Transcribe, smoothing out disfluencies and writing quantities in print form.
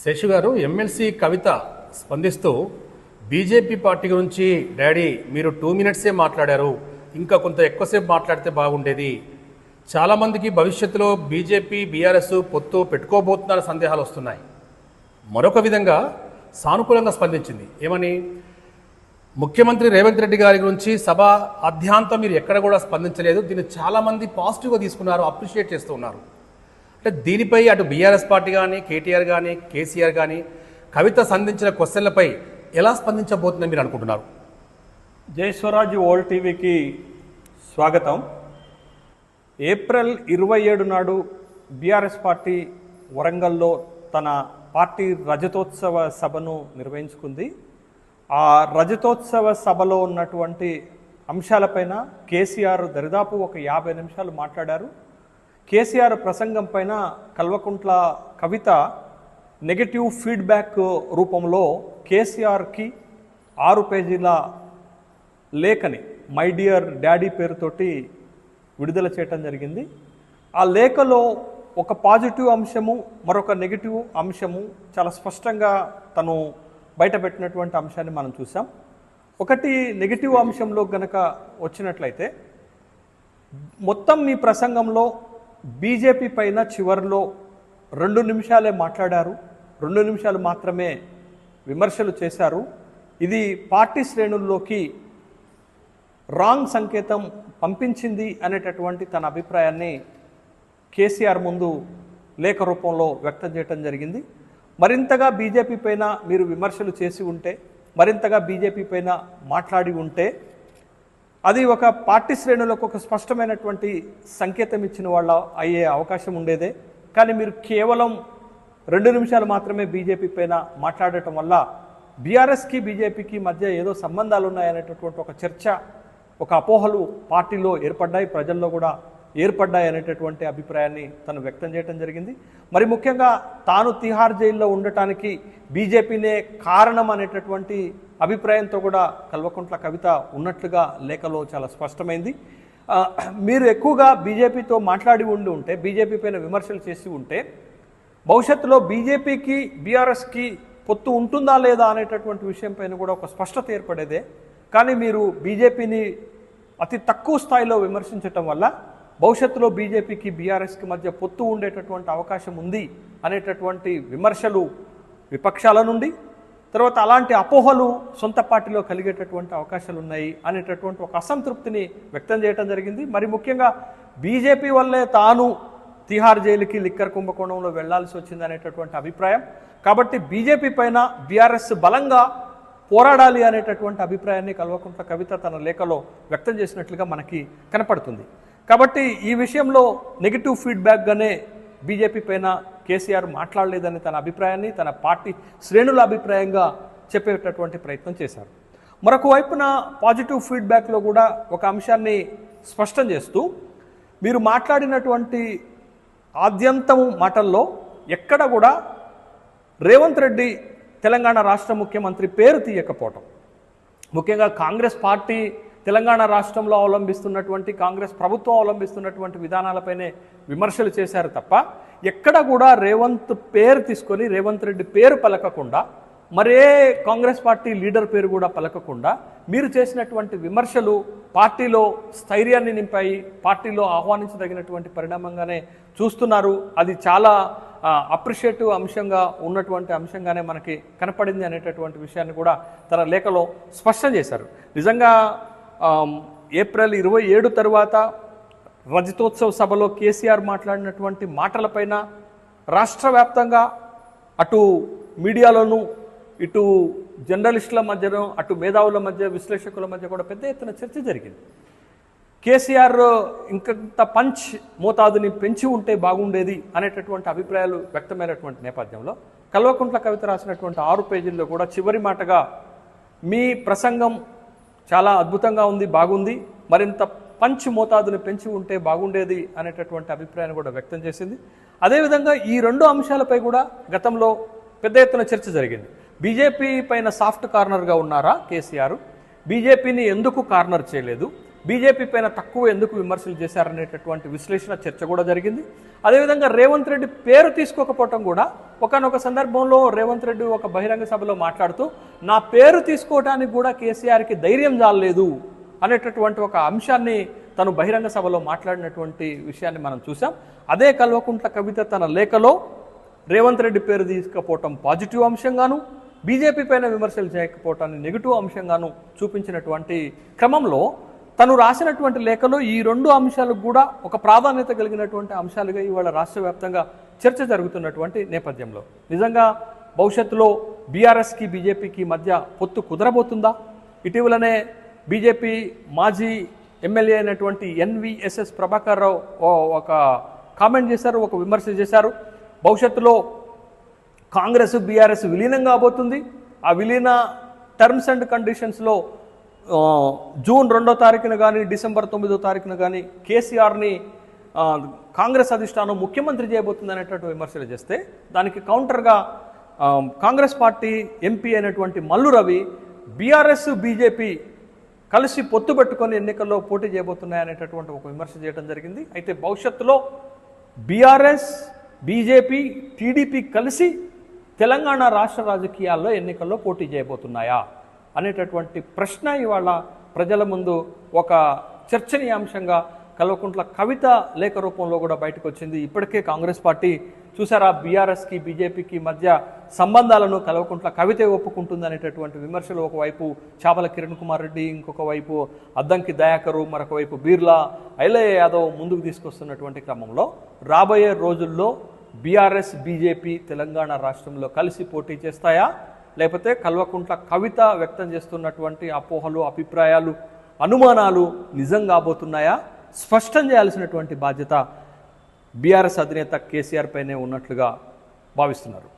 శశి గారు ఎమ్మెల్సీ కవిత స్పందిస్తూ BJP party గురించి డాడీ మీరు 2 మినిట్సే మాట్లాడారు, ఇంకా కొంత ఎక్కువసేపు మాట్లాడితే బాగుండేది. చాలామందికి భవిష్యత్తులో బీజేపీ బీఆర్ఎస్ పొత్తు పెట్టుకోబోతున్న సందేహాలు వస్తున్నాయి. మరొక విధంగా సానుకూలంగా స్పందించింది. ఏమని? ముఖ్యమంత్రి రేవంత్ రెడ్డి గారి గురించి సభ అధ్యాంతం మీరు ఎక్కడ కూడా స్పందించలేదు, దీన్ని చాలామంది పాజిటివ్గా తీసుకున్నారు, అప్రిషియేట్ చేస్తూ ఉన్నారు. అంటే దీనిపై అటు బీఆర్ఎస్ పార్టీ కానీ కేటీఆర్ కానీ కేసీఆర్ కానీ కవిత సంధించిన క్వశ్చన్లపై ఎలా స్పందించబోతుందని మీరు అనుకుంటున్నారు? జై స్వరాజ్ వరల్డ్ టీవీకి స్వాగతం. ఏప్రిల్ 27 నాడు బీఆర్ఎస్ పార్టీ వరంగల్లో తన పార్టీ రజతోత్సవ సభను నిర్వహించుకుంది. ఆ రజతోత్సవ సభలో ఉన్నటువంటి అంశాలపైన కేసీఆర్ దరిదాపు ఒక 50 నిమిషాలు మాట్లాడారు. కేసీఆర్ ప్రసంగం పైన కల్వకుంట్ల కవిత నెగటివ్ ఫీడ్బ్యాక్ రూపంలో కేసీఆర్కి 6 పేజీల లేఖని మై డియర్ డాడీ పేరుతోటి విడుదల చేయటం జరిగింది. ఆ లేఖలో ఒక పాజిటివ్ అంశము, మరొక నెగిటివ్ అంశము చాలా స్పష్టంగా తను బయటపెట్టినటువంటి అంశాన్ని మనం చూసాం. ఒకటి నెగిటివ్ అంశంలో గనక వచ్చినట్లయితే, మొత్తం మీ ప్రసంగంలో బీజేపీ పైన చివరిలో 2 నిమిషాలే మాట్లాడారు, 2 నిమిషాలు మాత్రమే విమర్శలు చేశారు. ఇది పార్టీ శ్రేణుల్లోకి రాంగ్ సంకేతం పంపించింది అనేటటువంటి తన అభిప్రాయాన్ని కేసీఆర్ ముందు లేఖ రూపంలో వ్యక్తం చేయడం జరిగింది. మరింతగా బీజేపీ పైన మీరు విమర్శలు చేసి ఉంటే, మరింతగా బీజేపీ పైన మాట్లాడి ఉంటే అది ఒక పార్టీ శ్రేణులకు ఒక స్పష్టమైనటువంటి సంకేతం ఇచ్చిన వాళ్ళ అయ్యే అవకాశం ఉండేదే. కానీ మీరు కేవలం 2 నిమిషాలు మాత్రమే బీజేపీ పైన మాట్లాడటం వల్ల బీఆర్ఎస్కి బీజేపీకి మధ్య ఏదో సంబంధాలు ఉన్నాయనేటటువంటి ఒక చర్చ, ఒక అపోహలు పార్టీలో ఏర్పడ్డాయి, ప్రజల్లో కూడా ఏర్పడ్డాయి అనేటటువంటి అభిప్రాయాన్ని తను వ్యక్తం చేయడం జరిగింది. మరి ముఖ్యంగా తాను తిహార్ జైల్లో ఉండటానికి బీజేపీనే కారణం అనేటటువంటి అభిప్రాయంతో కూడా కల్వకుంట్ల కవిత ఉన్నట్లుగా లేఖలో చాలా స్పష్టమైంది. మీరు ఎక్కువగా బీజేపీతో మాట్లాడి ఉంటే, బీజేపీ పైన విమర్శలు చేసి ఉంటే, భవిష్యత్తులో బీజేపీకి బీఆర్ఎస్కి పొత్తు ఉంటుందా లేదా అనేటటువంటి విషయం పైన కూడా ఒక స్పష్టత ఏర్పడేదే. కానీ మీరు బీజేపీని అతి తక్కువ స్థాయిలో విమర్శించటం వల్ల భవిష్యత్తులో బీజేపీకి బీఆర్ఎస్కి మధ్య పొత్తు ఉండేటటువంటి అవకాశం ఉంది అనేటటువంటి విమర్శలు విపక్షాల నుండి, తర్వాత అలాంటి అపోహలు సొంత పార్టీలో కలిగేటటువంటి అవకాశాలు ఉన్నాయి అనేటటువంటి ఒక అసంతృప్తిని వ్యక్తం చేయడం జరిగింది. మరి ముఖ్యంగా బీజేపీ వల్లే తాను తిహార్ జైలుకి లిక్కర్ కుంభకోణంలో వెళ్లాల్సి వచ్చింది అనేటటువంటి అభిప్రాయం. కాబట్టి బీజేపీ పైన బీఆర్ఎస్ బలంగా పోరాడాలి అనేటటువంటి అభిప్రాయాన్ని కల్వకుంట్ల కవిత తన లేఖలో వ్యక్తం చేసినట్లుగా మనకి కనపడుతుంది. కాబట్టి ఈ విషయంలో నెగిటివ్ ఫీడ్బ్యాక్గానే బీజేపీ పైన కేసీఆర్ మాట్లాడలేదని తన అభిప్రాయాన్ని తన పార్టీ శ్రేణుల అభిప్రాయంగా చెప్పేటటువంటి ప్రయత్నం చేశారు. మరొక వైపున పాజిటివ్ ఫీడ్బ్యాక్లో కూడా ఒక అంశాన్ని స్పష్టం చేస్తూ, మీరు మాట్లాడినటువంటి ఆద్యంతం మాటల్లో ఎక్కడ కూడా రేవంత్ రెడ్డి తెలంగాణ రాష్ట్ర ముఖ్యమంత్రి పేరు తీయకపోవటం, ముఖ్యంగా కాంగ్రెస్ పార్టీ తెలంగాణ రాష్ట్రంలో అవలంబిస్తున్నటువంటి, కాంగ్రెస్ ప్రభుత్వం అవలంబిస్తున్నటువంటి విధానాలపైనే విమర్శలు చేశారు తప్ప ఎక్కడ కూడా రేవంత్ పేరు తీసుకొని రేవంత్ రెడ్డి పేరు పలకకుండా, మరే కాంగ్రెస్ పార్టీ లీడర్ పేరు కూడా పలకకుండా మీరు చేసినటువంటి విమర్శలు పార్టీలో స్థైర్యాన్ని నింపాయి, పార్టీలో ఆహ్వానించదగినటువంటి పరిణామంగానే చూస్తున్నారు. అది చాలా అప్రిషియేటివ్ అంశంగా ఉన్నటువంటి అంశంగానే మనకి కనపడింది అనేటటువంటి విషయాన్ని కూడా తన లేఖలో స్పష్టం చేశారు. నిజంగా ఏప్రిల్ 27 తర్వాత రజతోత్సవ సభలో కేసీఆర్ మాట్లాడినటువంటి మాటలపైన రాష్ట్ర వ్యాప్తంగా అటు మీడియాలోనూ, ఇటు జర్నలిస్టుల మధ్యను, అటు మేధావుల మధ్య, విశ్లేషకుల మధ్య కూడా పెద్ద ఎత్తున చర్చ జరిగింది. కేసీఆర్ ఇంకంత పంచ్ మోతాదుని పెంచి ఉంటే బాగుండేది అనేటటువంటి అభిప్రాయాలు వ్యక్తమైనటువంటి నేపథ్యంలో కల్వకుంట్ల కవిత రాసినటువంటి 6 పేజీల్లో కూడా చివరి మాటగా మీ ప్రసంగం చాలా అద్భుతంగా ఉంది, బాగుంది, మరింత పంచ్ మోతాదుని పెంచి ఉంటే బాగుండేది అనేటటువంటి అభిప్రాయాన్ని కూడా వ్యక్తం చేసింది. అదేవిధంగా ఈ 2 అంశాలపై కూడా గతంలో పెద్ద ఎత్తున చర్చ జరిగింది. బీజేపీ పైన సాఫ్ట్ కార్నర్గా ఉన్నారా కేసీఆర్, బీజేపీని ఎందుకు కార్నర్ చేయలేదు, బీజేపీ పైన తక్కువ ఎందుకు విమర్శలు చేశారనేటటువంటి విశ్లేషణ చర్చ కూడా జరిగింది. అదేవిధంగా రేవంత్ రెడ్డి పేరు తీసుకోకపోవటం కూడా ఒకానొక సందర్భంలో రేవంత్ రెడ్డి ఒక బహిరంగ సభలో మాట్లాడుతూ నా పేరు తీసుకోవడానికి కూడా కేసీఆర్కి ధైర్యం చాలలేదు అనేటటువంటి ఒక అంశాన్ని తను బహిరంగ సభలో మాట్లాడినటువంటి విషయాన్ని మనం చూసాం. అదే కల్వకుంట్ల కవిత తన లేఖలో రేవంత్ రెడ్డి పేరు తీసుకపోవటం పాజిటివ్ అంశంగాను, బీజేపీ పైన విమర్శలు చేయకపోవటాన్ని నెగిటివ్ అంశంగాను చూపించినటువంటి క్రమంలో తను రాసినటువంటి లేఖలో ఈ రెండు అంశాలకు కూడా ఒక ప్రాధాన్యత కలిగినటువంటి అంశాలుగా ఇవాళ రాష్ట్ర వ్యాప్తంగా చర్చ జరుగుతున్నటువంటి నేపథ్యంలో నిజంగా భవిష్యత్తులో బీఆర్ఎస్కి బీజేపీకి మధ్య పొత్తు కుదరబోతుందా? ఇటీవలనే బీజేపీ మాజీ ఎమ్మెల్యే అయినటువంటి ఎన్వీఎస్ఎస్ ప్రభాకర్ రావు ఒక కామెంట్ చేశారు, ఒక విమర్శ చేశారు. భవిష్యత్తులో కాంగ్రెస్ బీఆర్ఎస్ విలీనం కాబోతుంది. ఆ విలీన టర్మ్స్ అండ్ కండిషన్స్లో జూన్ 2వ తారీఖున కానీ డిసెంబర్ 9వ తారీఖున కానీ కేసీఆర్ని కాంగ్రెస్ అధిష్టానం ముఖ్యమంత్రి చేయబోతుంది అనేటువంటి విమర్శలు చేస్తే దానికి కౌంటర్గా కాంగ్రెస్ పార్టీ ఎంపీ అయినటువంటి మల్లు రవి బీఆర్ఎస్ బీజేపీ కలిసి పొత్తు పెట్టుకొని ఎన్నికల్లో పోటీ చేయబోతున్నాయనేటటువంటి ఒక విమర్శ చేయడం జరిగింది. అయితే భవిష్యత్తులో బీఆర్ఎస్ బీజేపీ టీడీపీ కలిసి తెలంగాణ రాష్ట్ర రాజకీయాల్లో ఎన్నికల్లో పోటీ చేయబోతున్నాయా అనేటటువంటి ప్రశ్న ఇవాళ ప్రజల ముందు ఒక చర్చనీయాంశంగా కల్వకుంట్ల కవిత లేఖ రూపంలో కూడా బయటకు వచ్చింది. ఇప్పటికే కాంగ్రెస్ పార్టీ చూసారా బీఆర్ఎస్కి బీజేపీకి మధ్య సంబంధాలను కల్వకుంట్ల కవితే ఒప్పుకుంటుంది అనేటటువంటి విమర్శలు ఒకవైపు చాపల కిరణ్ కుమార్ రెడ్డి, ఇంకొక వైపు అద్దంకి దయాకరు, మరొక వైపు బీర్లా ఐలయ్య యాదవ్ ముందుకు తీసుకొస్తున్నటువంటి క్రమంలో రాబోయే రోజుల్లో బీఆర్ఎస్ బీజేపీ తెలంగాణ రాష్ట్రంలో కలిసి పోటీ చేస్తాయా, లేకపోతే కల్వకుంట్ల కవిత వ్యక్తం చేస్తున్నటువంటి అపోహలు, అభిప్రాయాలు, అనుమానాలు నిజం కాబోతున్నాయా? స్పష్టం చేయాల్సినటువంటి బాధ్యత బీఆర్ఎస్ అధినేత కేసీఆర్ పైనే ఉన్నట్లుగా భావిస్తున్నారు.